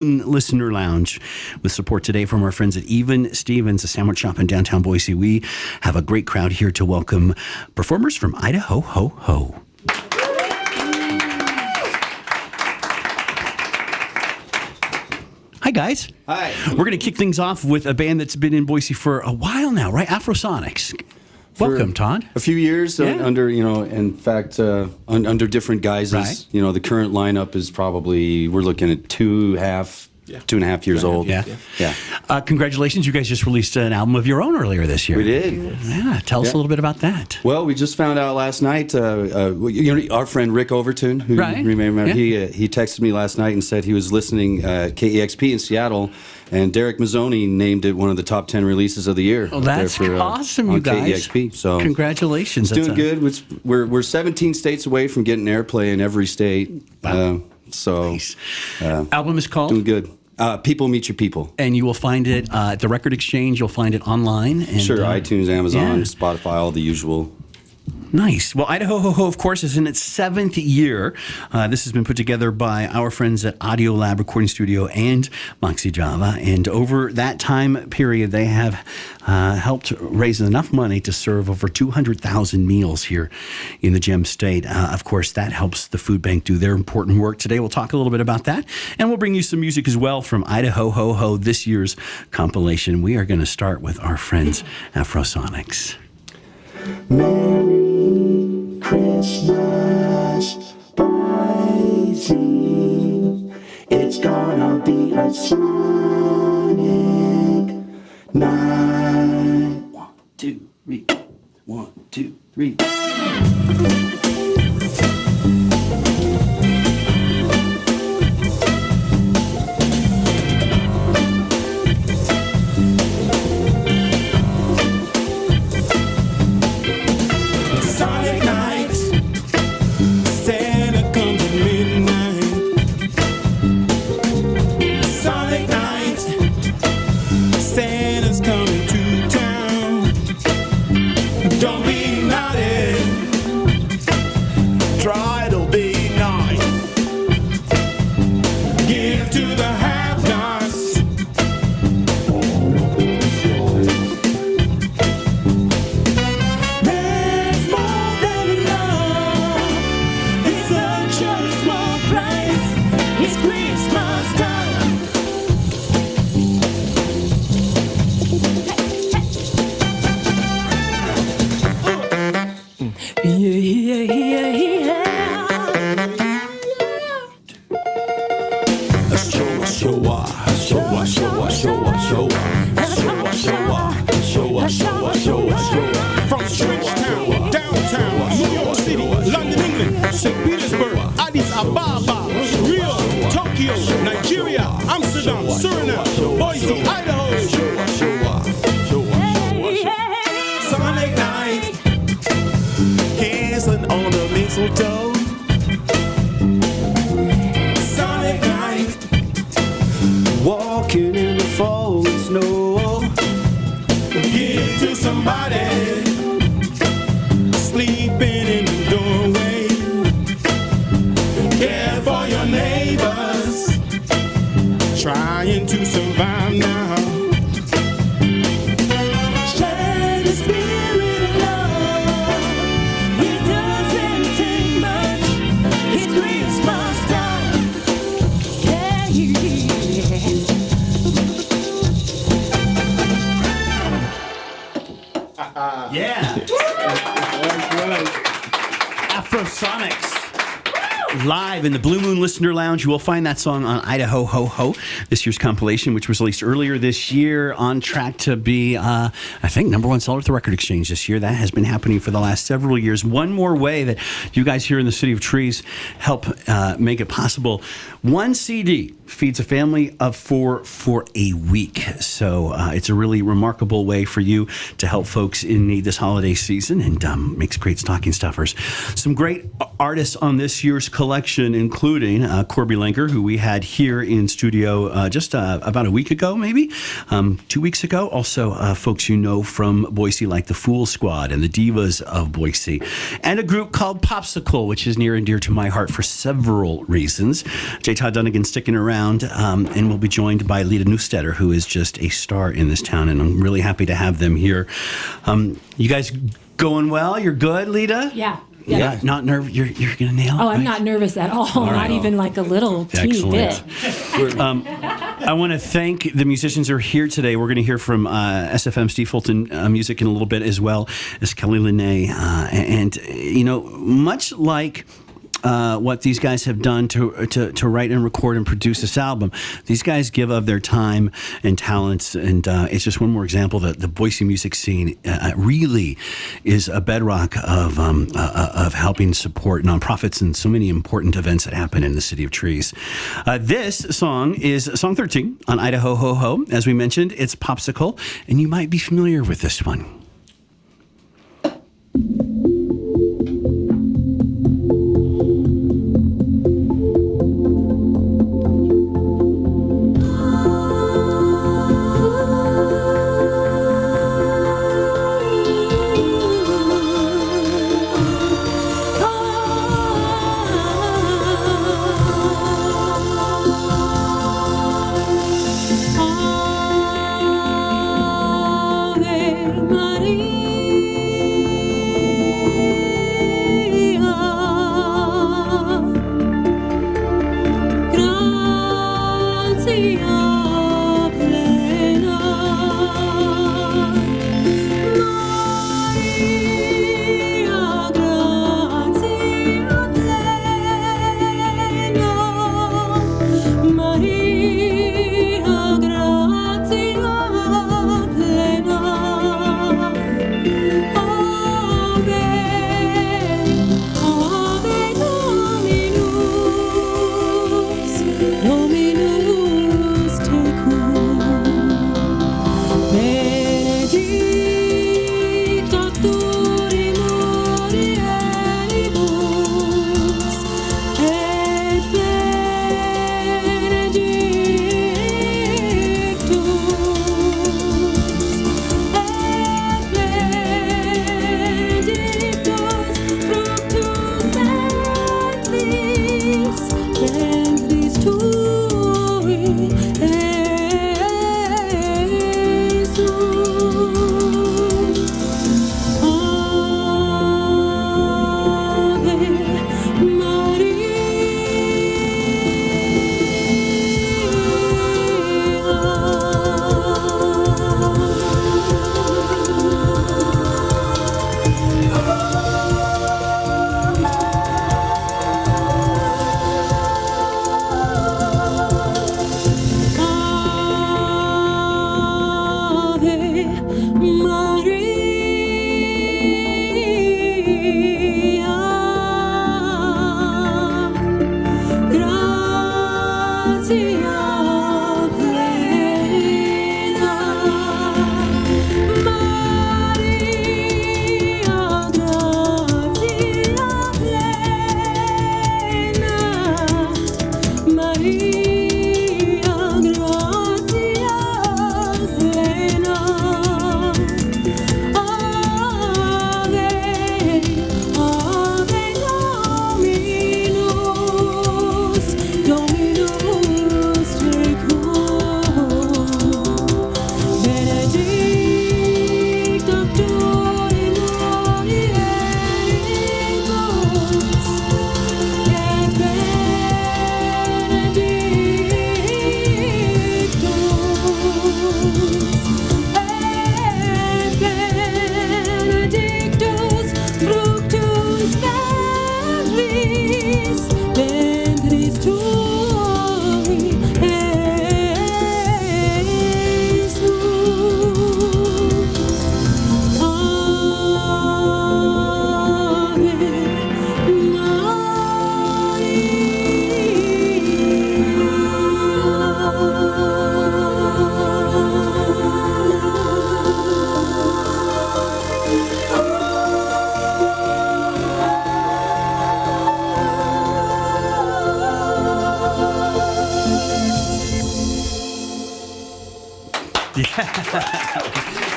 Listener Lounge with support today from our friends at Even Stevens, a sandwich shop in downtown Boise. We have a great crowd here to welcome performers from Idaho Ho Ho. Hi, guys. Hi. We're going to kick things off with a band that's been in Boise for a while now, right? Afrosonics. Welcome, Todd. A few years under, in fact, under different guises. Right. The current lineup is probably, we're looking at 2.5 years old. Yeah. Yeah. Congratulations. You guys just released an album of your own earlier this year. We did. Yeah. Tell us a little bit about that. Well, we just found out last night, our friend Rick Overton, who Right. you remember, Yeah. he texted me last night and said he was listening KEXP in Seattle, and Derek Mazzoni named it one of the top 10 releases of the year. Oh, that's awesome, on you guys. KEXP. So Congratulations. It's doing good. We're 17 states away from getting airplay in every state. Wow. Nice. Album is called? Doing good. People Meet Your People. And you will find it at the Record Exchange. You'll find it online. And, Sure, iTunes, Amazon, yeah. Spotify, all the usual. Nice. Well, Idaho Ho Ho, of course, is in its 7th year. This has been put together by our friends at Audio Lab Recording Studio and Moxie Java. And over that time period, they have helped raise enough money to serve over 200,000 meals here in the Gem State. Of course, that helps the food bank do their important work. Today, we'll talk a little bit about that. And we'll bring you some music as well from Idaho Ho Ho, this year's compilation. We are going to start with our friends Afrosonics. Merry Christmas, Boise. It's gonna be a sonic night. 1, 2, 3. 1, 2, 3. Sonic night. Santa comes at midnight. Sonic night. Santa's coming to town. Don't be naughty. Try to be nice. Give to the have-nots. There's more than enough. It's such a small price. It's Christmas time. From Trenchtown, downtown, New York City, London, England, St. Petersburg, Addis Ababa, Rio, Tokyo, Nigeria, Amsterdam, Suriname, Boise, Idaho. Sonic night, dancing on the mistletoe. Sonic night, walking in the falling snow. Give to somebody sleeping in the doorway. Care for your neighbors, trying to survive now. Share the spirit of love. It doesn't take much. It's Christmas time. Yeah. Afrosonics. Live in the Blue Moon Listener Lounge. You will find that song on Idaho Ho Ho, this year's compilation, which was released earlier this year, on track to be, I think, #1 seller at the Record Exchange this year. That has been happening for the last several years. One more way that you guys here in the City of Trees help make it possible. One CD feeds a family of 4 for a week. So it's a really remarkable way for you to help folks in need this holiday season, and makes great stocking stuffers. Some great artists on this year's collection, including Corby Lenker, who we had here in studio just about a week ago, maybe 2 weeks ago. Also, folks you know from Boise, like the Fool Squad and the Divas of Boise, and a group called Popsicle, which is near and dear to my heart for several reasons. J. Todd Dunnigan sticking around around, and we'll be joined by Lita Neustetter, who is just a star in this town, and I'm really happy to have them here. You guys going well? You're good, Lita? Yeah. Yeah, not nervous. You're gonna nail it. Oh, I'm right? not nervous at all. Not right. even like a little teeny bit. Excellent. I want to thank the musicians who are here today. We're going to hear from SFM Steve Fulton Music in a little bit, as well as Kelly Linnae. And, you know, much like what these guys have done to write and record and produce this album, these guys give of their time and talents, and it's just one more example that the Boise music scene really is a bedrock of helping support nonprofits and so many important events that happen in the City of Trees. This song is song 13 on Idaho Ho Ho. As we mentioned, it's Popsicle, and you might be familiar with this one.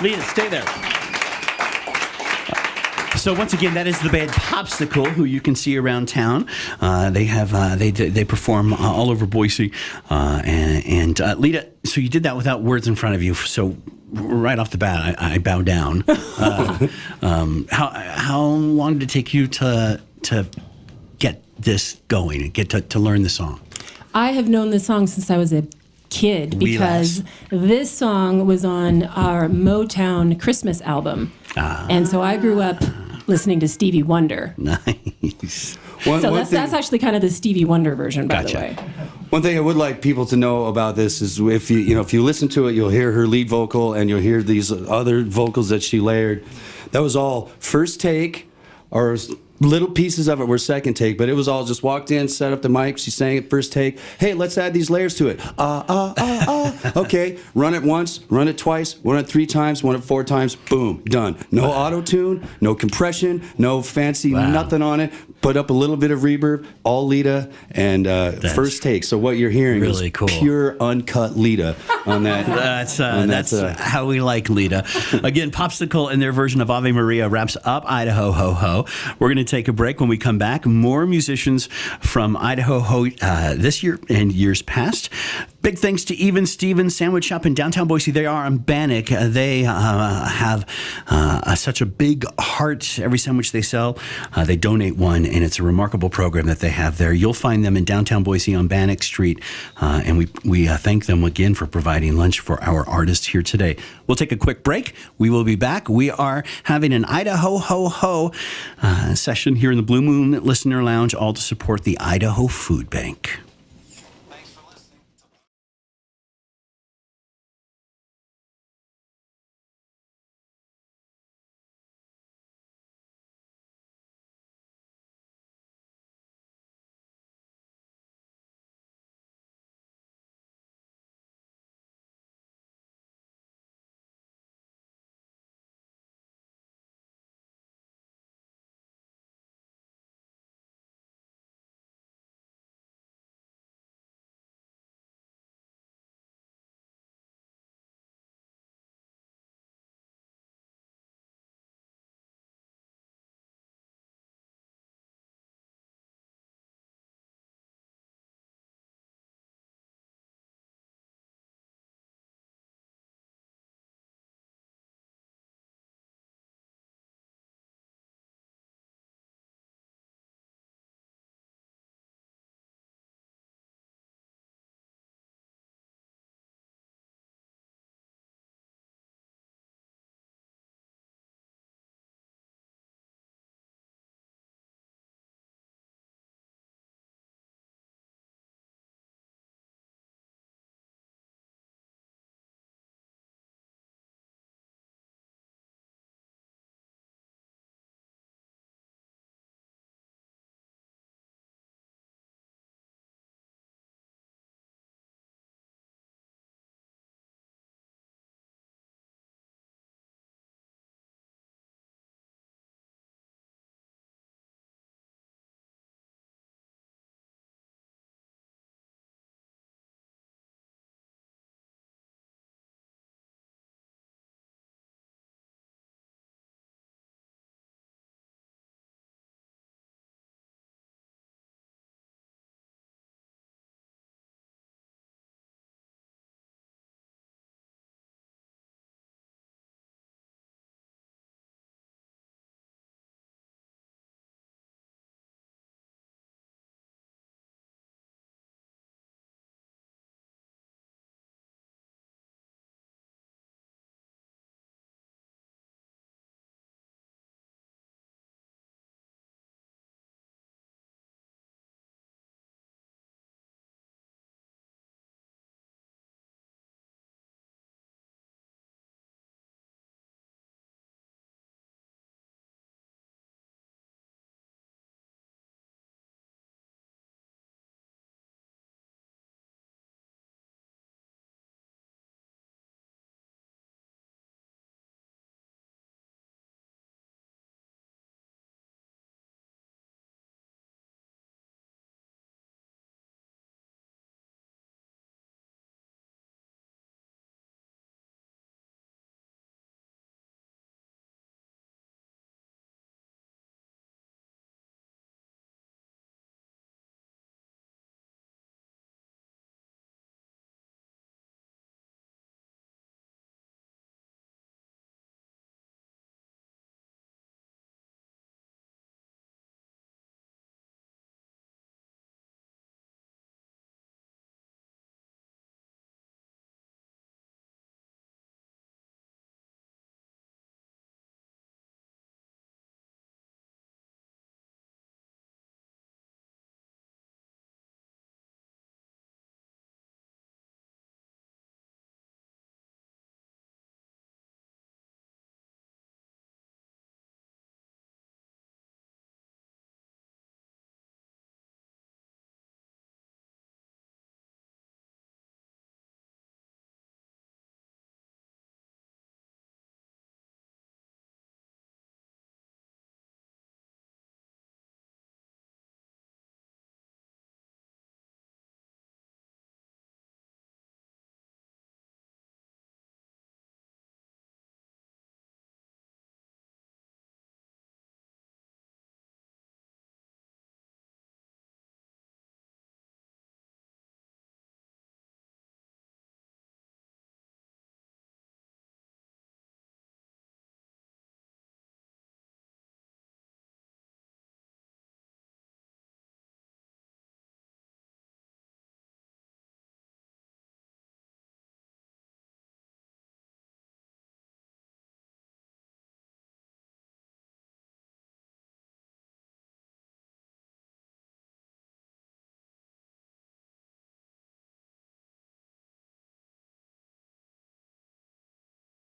Lita, stay there. So once again, that is the band Popsicle, who you can see around town. They perform all over Boise. Lita, so you did that without words in front of you. So right off the bat, I bow down. How long did it take you to get this going and get to learn the song? I have known this song since I was a kid because this song was on our Motown Christmas album. And so I grew up listening to Stevie Wonder. Nice. That's actually kind of the Stevie Wonder version, by Gotcha. the way. One thing I would like people to know about this is if you listen to it, you'll hear her lead vocal and you'll hear these other vocals that she layered. That was all first take, or little pieces of it were second take, but it was all just walked in, set up the mic, she sang it first take. Hey, let's add these layers to it. Okay, run it once, run it twice, run it 3 times, run it 4 times, boom, done. No auto-tune, no compression, no fancy nothing on it. Put up a little bit of reverb, all Lita, and first take. So what you're hearing really is cool. Pure uncut Lita on that. That's how we like Lita. Again, Popsicle and their version of Ave Maria wraps up Idaho Ho Ho. We're going to take a break. When we come back, more musicians from Idaho Ho this year and years past. Big thanks to Even Stevens Sandwich Shop in downtown Boise. They are on Bannock. They have such a big heart. Every sandwich they sell, they donate one, and it's a remarkable program that they have there. You'll find them in downtown Boise on Bannock Street, and we thank them again for providing lunch for our artists here today. We'll take a quick break. We will be back. We are having an Idaho Ho Ho session here in the Blue Moon Listener Lounge, all to support the Idaho Food Bank.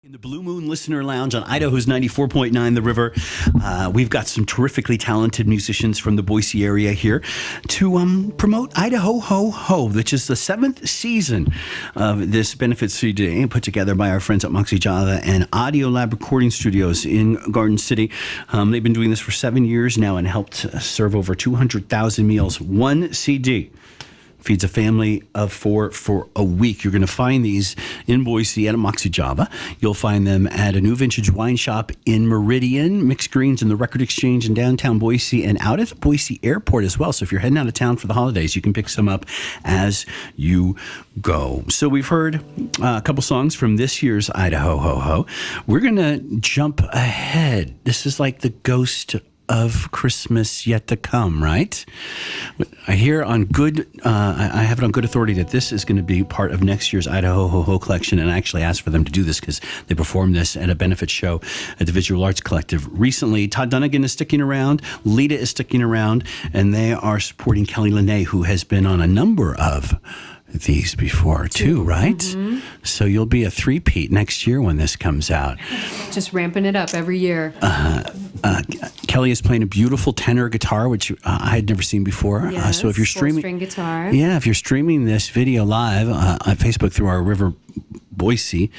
In the Blue Moon Listener Lounge on Idaho's 94.9 The River, we've got some terrifically talented musicians from the Boise area here to promote Idaho Ho Ho, which is the 7th season of this benefit CD put together by our friends at Moxie Java and Audio Lab Recording Studios in Garden City. They've been doing this for 7 years now and helped serve over 200,000 meals. One CD feeds a family of 4 for a week. You're going to find these in Boise at Moxie Java. You'll find them at a new vintage wine shop in Meridian, Mixed Greens in the Record Exchange in downtown Boise, and out at the Boise Airport as well. So if you're heading out of town for the holidays, you can pick some up as you go. So we've heard a couple songs from this year's Idaho Ho Ho. We're going to jump ahead. This is like the ghost of Christmas yet to come, right? I hear on I have it on good authority that this is going to be part of next year's Idaho Ho Ho collection, and I actually asked for them to do this because they performed this at a benefit show at the Visual Arts Collective recently. Todd Dunnigan is sticking around, Lita is sticking around, and they are supporting Kelly Lene, who has been on a number of these before too, right? Mm-hmm. So you'll be a three-peat next year when this comes out. Just ramping it up every year. Kelly is playing a beautiful tenor guitar, which I had never seen before. Yes, so if you're streaming, full-string guitar. Yeah, if you're streaming this video live on Facebook through our River Boise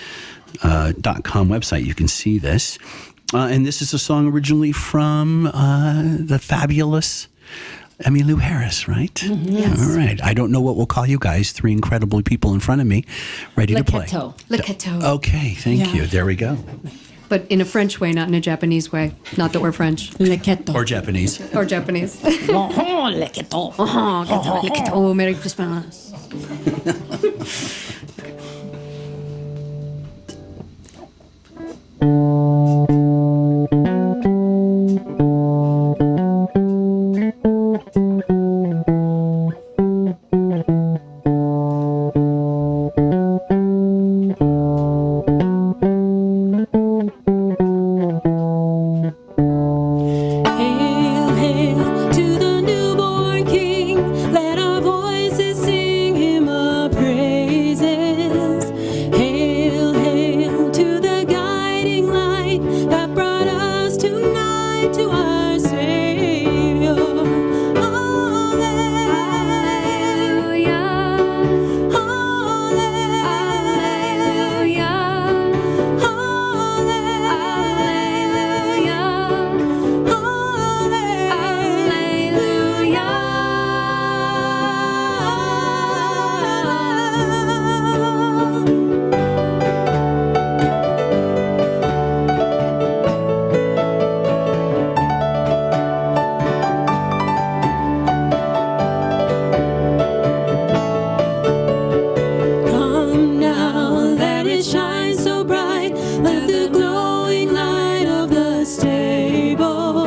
.com website, you can see this. And this is a song originally from the fabulous Emmylou Harris, right? Mm-hmm. Yes. All right. I don't know what we'll call you guys. 3 incredible people in front of me, ready to play. Legato. Okay, thank you. There we go. But in a French way, not in a Japanese way. Not that we're French. Legato. Or Japanese. Or Japanese. Legato. Oh, Merry Christmas. Hail, hail to the newborn King. Let our voices sing him a praises. Hail, hail to the guiding light that brought us tonight to our Savior. Alleluia. Alleluia. Come now that it shines so bright, let the glowing light of the stable.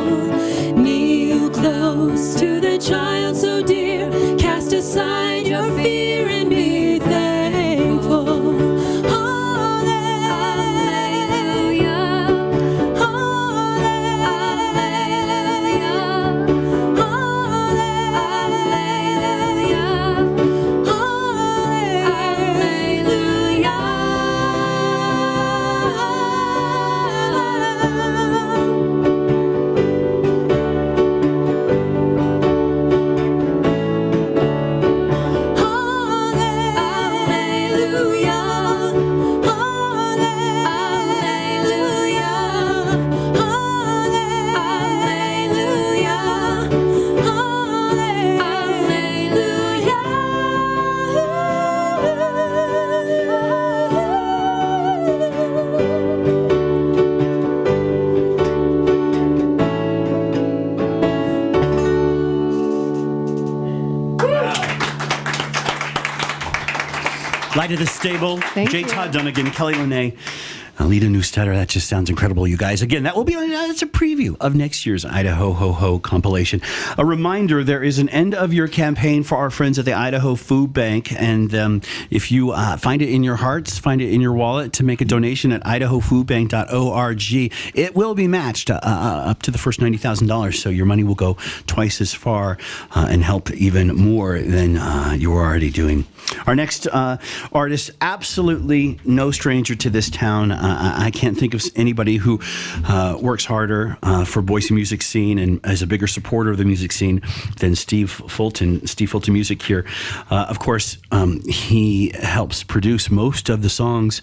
Kneel close to the child so dear, cast aside your fear and be thankful. Hallelujah. Light of the Stable, Thank J. you. Todd Dunnigan, Kelly Lene, Alita Newstetter. That just sounds incredible, you guys. Again, that will be that's a preview of next year's Idaho Ho Ho compilation. A reminder, there is an end of year campaign for our friends at the Idaho Food Bank. And if you find it in your hearts, find it in your wallet to make a donation at idahofoodbank.org, it will be matched up to the first $90,000. So your money will go twice as far and help even more than you're already doing. Our next artist, absolutely no stranger to this town. I can't think of anybody who works harder for Boise music scene and is a bigger supporter of the music scene than Steve Fulton Music here. Of course, he helps produce most of the songs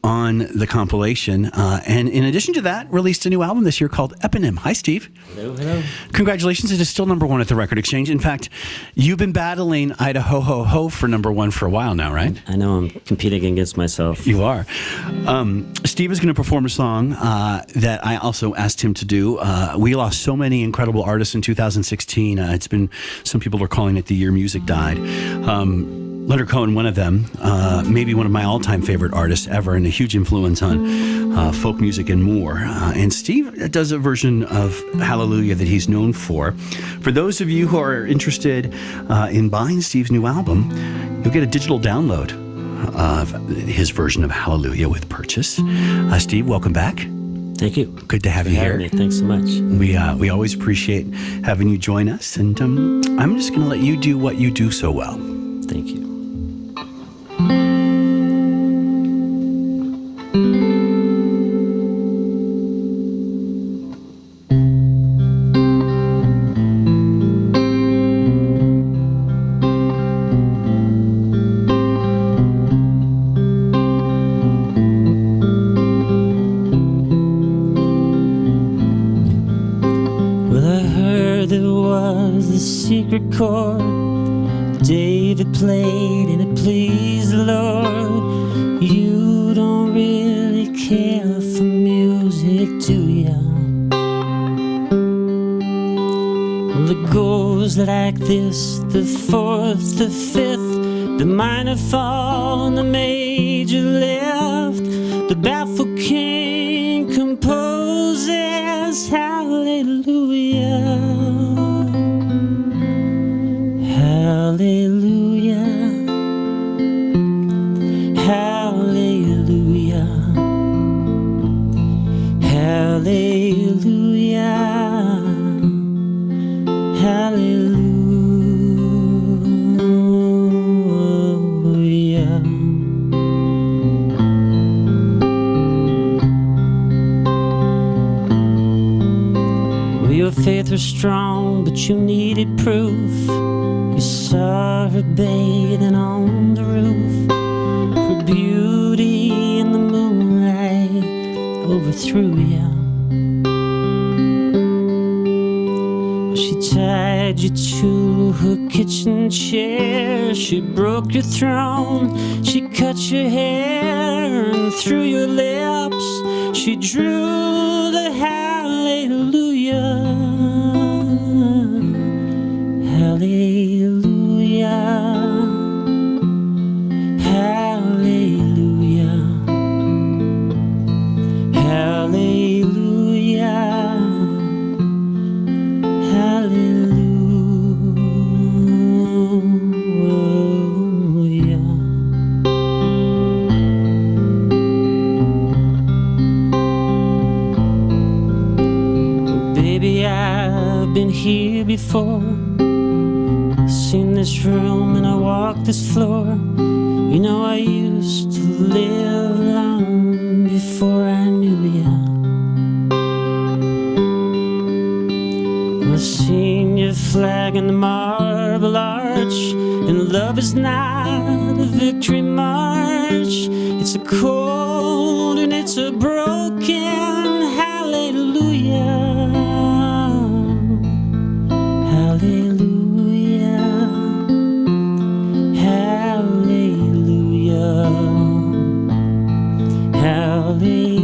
on the compilation. And in addition to that, released a new album this year called Eponym. Hi, Steve. Hello. Congratulations. It is still number one at the Record Exchange. In fact, you've been battling Idaho Ho Ho for number one for a while now, right? I know, I'm competing against myself. You are. Steve is going to perform a song that I also asked him to do. We lost so many incredible artists in 2016. It's been, some people are calling it the year music died. Leonard Cohen, one of them, maybe one of my all-time favorite artists ever, and a huge influence on folk music and more. And Steve does a version of Hallelujah that he's known for. For those of you who are interested in buying Steve's new album, you'll get a digital download of his version of Hallelujah with purchase. Steve, welcome back. Thank you. Good to have you here. Me. Thanks so much. We always appreciate having you join us, and I'm just going to let you do what you do so well. Thank you. Well, I heard there was a secret chord David played and it pleased the Lord. You don't really care for music, do ya? Well, it goes like this: the fourth, the fifth, the minor fall and the major left. The baffled king composes hallelujah. Hallelujah, hallelujah, hallelujah, hallelujah. Well, your faith was strong, but you needed proof. You saw her bathing on the roof. Her beauty in the moonlight overthrew you. She tied you to her kitchen chair. She broke your throne. She cut your hair, and through your lips she drew the hallelujah. Hallelujah, hallelujah, hallelujah, hallelujah. Baby, I've been here before. Seen this room and I walked this floor. You know, I used to live long before I knew ya. I've seen your flag in the marble arch, and love is not a victory march. It's a cold and it's a broken hallelujah. Hallelujah, hallelujah, hallelujah,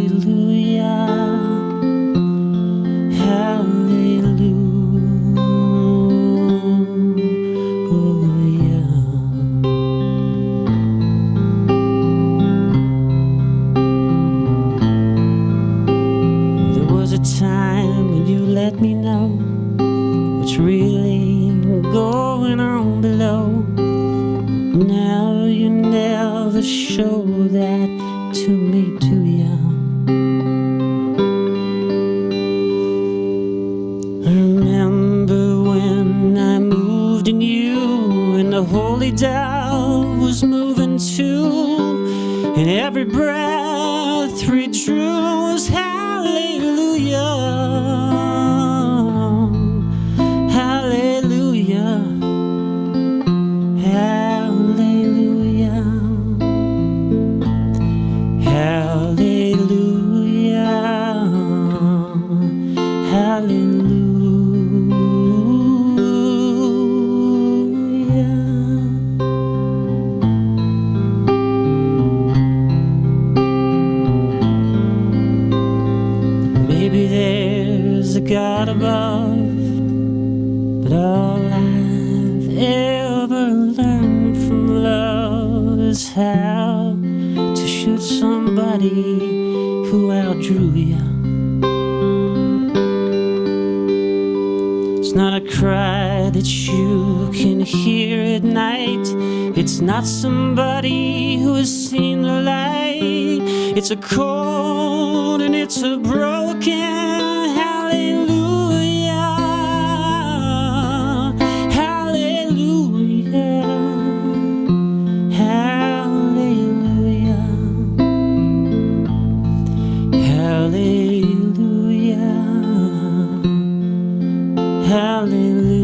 hallelujah. There was a time when you let me know what's really going on below. Now you never show that to me, do ya? I remember when I moved in you, and the holy dove was moving too, and every breath three truths. Hallelujah. Hallelujah. Hallelujah. Hallelujah. Maybe there's a God above, but all I've ever learned from love is how to shoot somebody who outdrew you. It's not a cry that you can hear at night. It's not somebody who has seen the light. It's a cold and it's a broken hallelujah. Hallelujah. Hallelujah. Hallelujah. Hallelujah.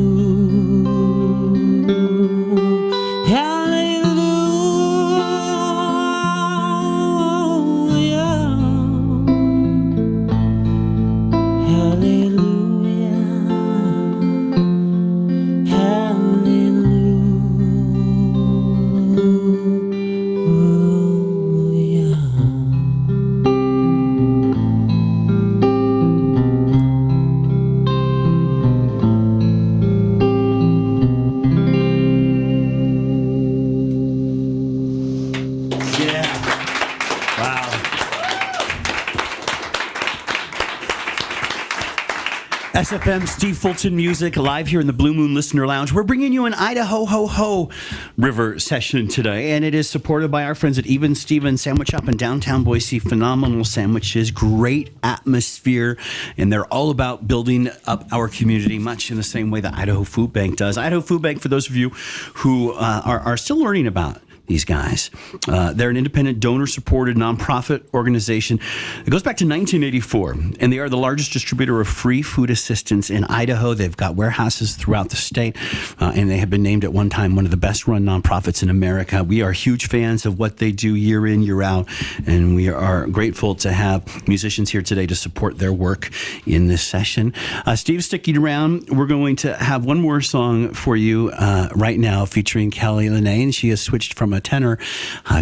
SFM Steve Fulton music live here in the Blue Moon Listener Lounge. We're bringing you an Idaho Ho Ho River session today, and it is supported by our friends at Even Steven Sandwich Shop in downtown Boise. Phenomenal sandwiches, great atmosphere, and they're all about building up our community, much in the same way that Idaho Food Bank does. Idaho Food Bank, for those of you who are still learning about these guys. They're an independent, donor-supported nonprofit organization. It goes back to 1984, and they are the largest distributor of free food assistance in Idaho. They've got warehouses throughout the state, and they have been named at one time one of the best-run nonprofits in America. We are huge fans of what they do year in, year out, and we are grateful to have musicians here today to support their work in this session. Steve, sticking around, we're going to have one more song for you right now featuring Kelly Lene, and she has switched from a tenor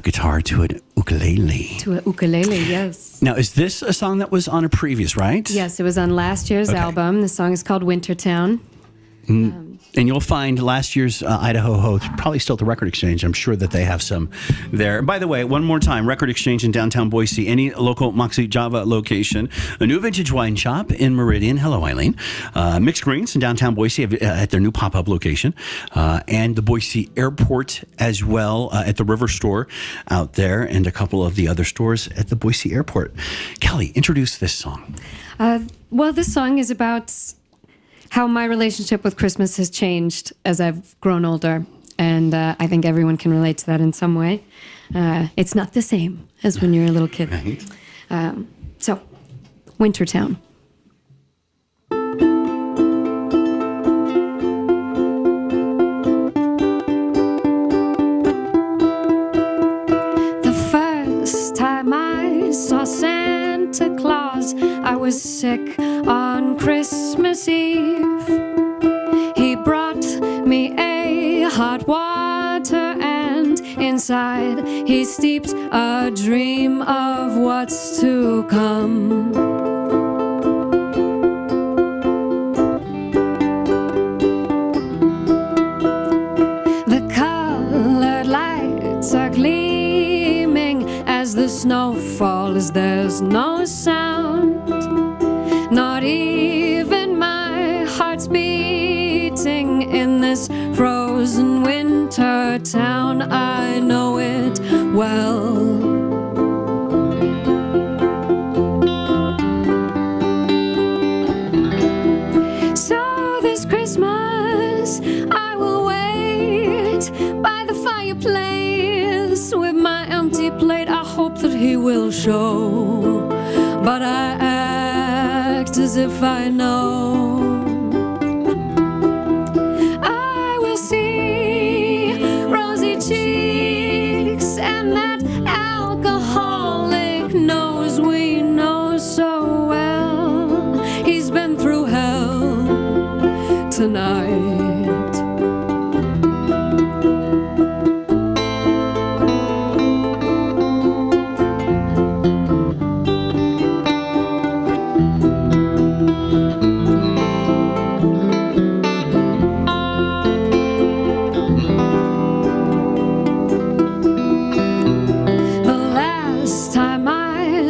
guitar to an ukulele. To a ukulele, yes. Now, is this a song that was on a previous, right? Yes, it was on last year's album. The song is called Wintertown. And you'll find last year's Idaho Ho probably still at the Record Exchange. I'm sure that they have some there. By the way, one more time, Record Exchange in downtown Boise, any local Moxie Java location, a new vintage wine shop in Meridian. Hello, Eileen. Mixed Greens in downtown Boise at their new pop-up location, and the Boise Airport as well at the River Store out there, and a couple of the other stores at the Boise Airport. Kelly, introduce this song. Well, this song is about how my relationship with Christmas has changed as I've grown older. And I think everyone can relate to that in some way. It's not the same as when you're a little kid. Right. So, Wintertown. The first time I saw Santa Claus, I was sick on Christmas Eve. He brought me a hot water, and inside he steeped a dream of what's to come. The colored lights are gleaming as the snow falls. There's no sound, not even my heart's beating in this frozen winter town. I know it well. So this Christmas I will wait by the fireplace with my empty plate. I hope that he will show but I act as if I know. I will see rosy cheeks and that alcoholic nose we know so well. He's been through hell tonight.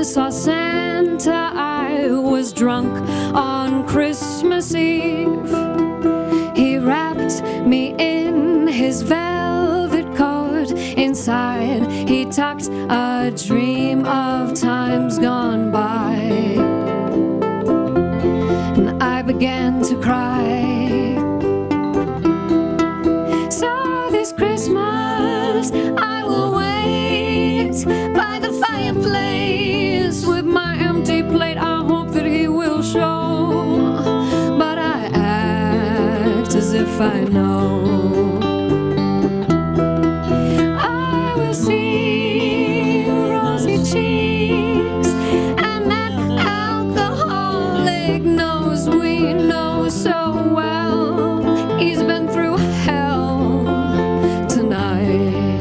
Saw Santa, I was drunk on Christmas Eve. He wrapped me in his velvet coat. Inside, he tucked a dream of times gone by. And I began to cry. So this Christmas, I will wait by the fireplace with my empty plate. I hope that he will show, but I act as if I know. I will see rosy cheeks and that alcoholic nose we know so well. He's been through hell tonight.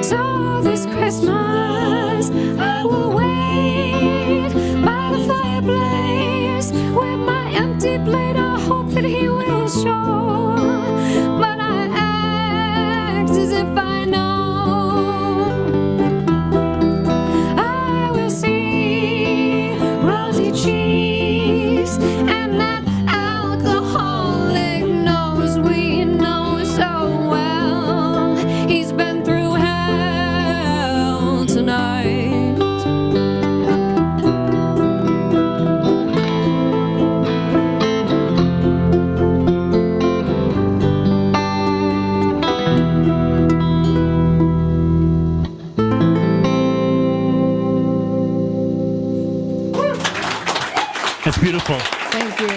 So this Christmas, I will wait by the fireplace with my empty plate. I hope that he will show, but I act as if I know. I will see rosy cheeks and that alcoholic nose we know so well. He's been through hell tonight. That's beautiful. Thank you.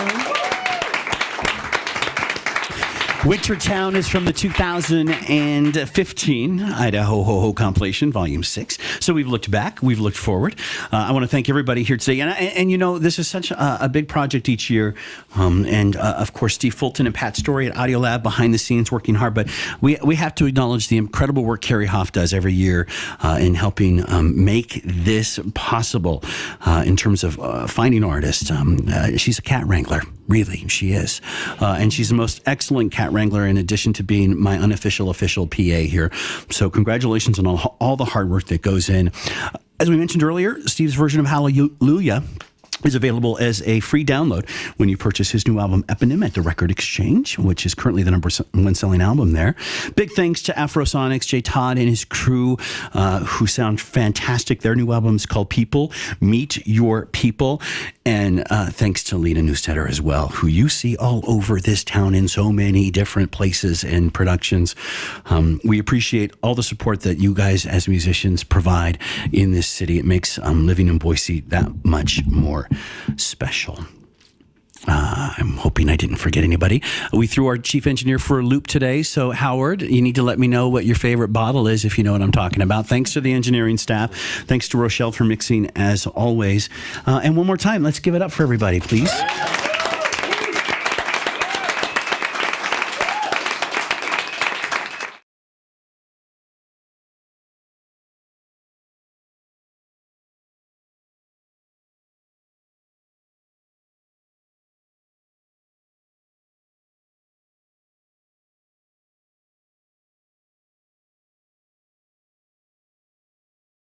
Wintertown is from the 2015 Idaho Ho Ho compilation, Volume 6. So we've looked back, we've looked forward. I want to thank everybody here today. And you know, this is such a big project each year. Of course, Steve Fulton and Pat Story at Audiolab behind the scenes working hard. But we have to acknowledge the incredible work Carrie Hoff does every year in helping make this possible in terms of finding artists. She's a cat wrangler. Really, she is. And she's the most excellent cat wrangler in addition to being my unofficial official PA here. So congratulations on all the hard work that goes in. As we mentioned earlier, Steve's version of Hallelujah is available as a free download when you purchase his new album Eponym at the Record Exchange, which is currently the #1 selling album there. Big thanks to Afrosonics, Jay Todd and his crew, who sound fantastic. Their new album is called People, Meet Your People. And thanks to Lena Neustetter as well, who you see all over this town in so many different places and productions. We appreciate all the support that you guys as musicians provide in this city. It makes living in Boise that much more special. I'm hoping I didn't forget anybody. We threw our chief engineer for a loop today. So, Howard, you need to let me know what your favorite bottle is, if you know what I'm talking about. Thanks to the engineering staff. Thanks to Rochelle for mixing, as always. And one more time, let's give it up for everybody, please.